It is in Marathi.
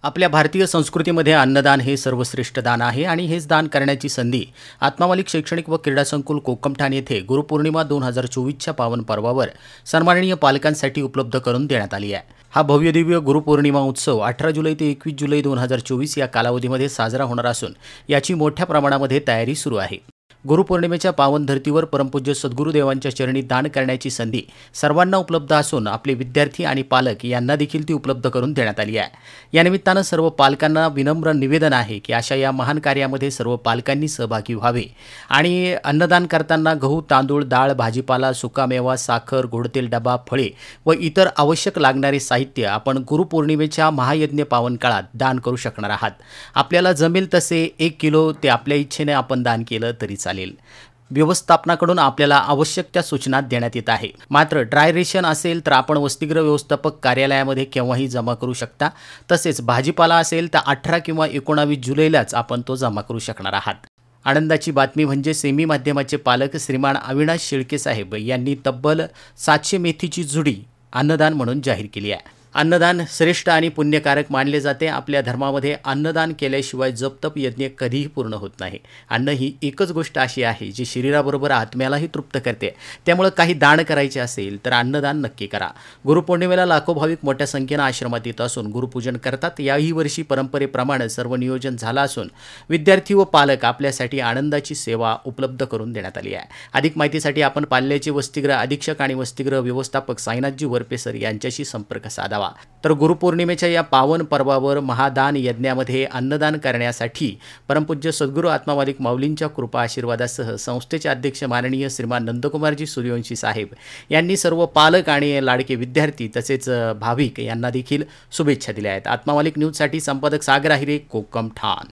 आपल्या भारतीय संस्कृतीमध्ये अन्नदान हे सर्वश्रेष्ठ दान आहे आणि हेच दान करण्याची संधी आत्मामालिक शैक्षणिक व क्रीडा संकुल कोकमठाण येथे गुरुपौर्णिमा 2024च्या पावन पर्वावर सन्माननीय पालकांसाठी उपलब्ध करून देण्यात आली आहे। हा भव्यदिव्य गुरुपौर्णिमा उत्सव 18 जुलै ते 21 जुलै 2024 या कालावधीमध्ये साजरा होणार असून याची मोठ्या प्रमाणामध्ये तयारी सुरू आहे। गुरुपौर्णिमेच्या पावन धर्तीवर परमपूज्य सद्गुरुदेवांच्या चरणी दान करण्याची संधी सर्वांना उपलब्ध असून आपले विद्यार्थी आणि पालक यांना देखील ती उपलब्ध करून देण्यात आली आहे। या निमित्तानं सर्व पालकांना विनम्र निवेदन आहे की अशा या महान कार्यामध्ये सर्व पालकांनी सहभागी व्हावे आणि अन्नदान करताना गहू, तांदूळ, डाळ, भाजीपाला, सुकामेवा, साखर, गोडतेल डबा, फळे व इतर आवश्यक लागणारे साहित्य आपण गुरुपौर्णिमेच्या महायज्ञ पावन काळात दान करू शकणार आहात। आपल्याला जमेल तसे 1 किलो ते आपल्या इच्छेने आपण दान केलं तरी चालेल। व्यवस्थापनाकडून आपल्याला आवश्यक त्या सूचना देण्यात येत आहे। मात्र ड्राय रेशन असेल तर आपण वसतिगृह व्यवस्थापक कार्यालयामध्ये केव्हाही जमा करू शकता। तसेच भाजीपाला असेल तर 18 किंवा 19 जुलैलाच आपण तो जमा करू शकणार आहात। आनंदाची बातमी म्हणजे सेमी माध्यमाचे पालक श्रीमान अविनाश शेळके साहेब यांनी तब्बल 700 मेथीची जुडी अन्नदान म्हणून जाहीर केली आहे। अन्नदान श्रेष्ठ आणि पुण्यकारक मानले जाते। आपल्या धर्मामध्ये अन्नदान केल्याशिवाय जप-तप यज्ञ कधीही पूर्ण होत नाही। अन्न ही एकच गोष्ट अशी आहे जी शरीराबरोबर आत्म्यालाही तृप्त करते। त्यामुळे काही दान करायचे असेल तर अन्नदान नक्की करा। गुरुपौर्णिमेला लाखो भाविक मोठ्या संख्येने आश्रमात येत असून गुरुपूजन करतात। याही वर्षी परंपरेप्रमाणे सर्व नियोजन झालं असून विद्यार्थी व पालक आपल्यासाठी आनंदाची सेवा उपलब्ध करून देण्यात आली आहे। अधिक माहितीसाठी आपण पाल्याचे वसतिगृह अधीक्षक आणि वसतिगृह व्यवस्थापक साईनाथजी वरपेसर यांच्याशी संपर्क साधा। तर गुरुपौर्णिमेच्या या पावन पर्वावर महादान यज्ञामध्ये अन्नदान करण्यासाठी परमपूज्य सद्गुरू आत्मामालिक माऊलींच्या कृपा आशीर्वादासह संस्थेचे अध्यक्ष माननीय श्रीमान नंदकुमारजी सूर्यवंशी साहेब यांनी सर्व पालक आणि लाडके विद्यार्थी तसेच भाविक यांना देखील शुभेच्छा दिल्या आहेत। आत्मामालिक न्यूजसाठी संपादक सागर आहिरे, कोकमठाण।